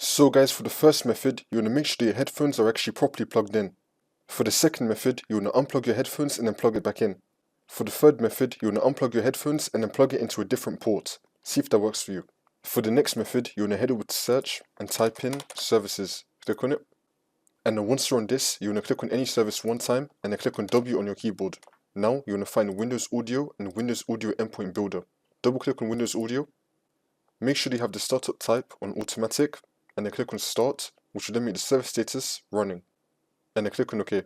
So guys, for the first method, you want to make sure that your headphones are actually properly plugged in. For the second method, you want to unplug your headphones and then plug it back in. For the third method, you want to unplug your headphones and then plug it into a different port. See if that works for you. For the next method, you want to head over to search and type in services. Click on it. And then once you're on this, you want to click on any service one time and then click on W on your keyboard. Now you want to find Windows Audio and Windows Audio Endpoint Builder. Double click on Windows Audio. Make sure you have the startup type on automatic and then click on start, which will then make the service status running. And then click on OK.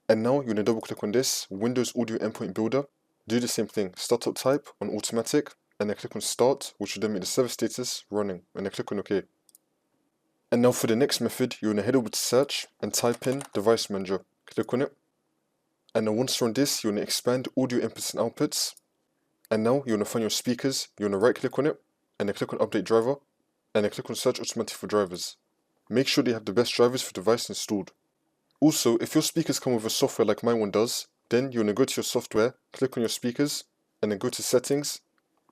And now you want to double click on this Windows Audio Endpoint Builder. Do the same thing, startup type on automatic and then click on start, which will then make the service status running. And then click on OK. And now for the next method, you want to head over to search and type in device manager. Click on it. And then once you're on this, you want to expand audio inputs and outputs. And now you want to find your speakers. You want to right click on it and then click on update driver and then click on search automatic for drivers. Make sure they have the best drivers for the device installed. Also, if your speakers come with a software like my one does, then you want to go to your software, click on your speakers and then go to settings.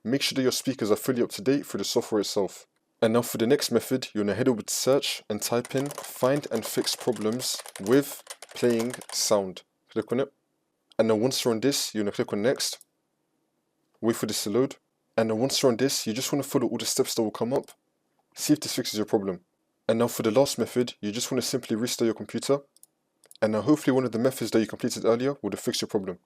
Make sure that your speakers are fully up to date for the software itself. And now for the next method, you want to head over to search and type in find and fix problems with playing sound. Click on it. And then once you're on this, you want to click on next. Wait for this to load. And then once you're on this, you just want to follow all the steps that will come up. See if this fixes your problem. And now for the last method, you just want to simply restart your computer. And now hopefully one of the methods that you completed earlier would have fixed your problem.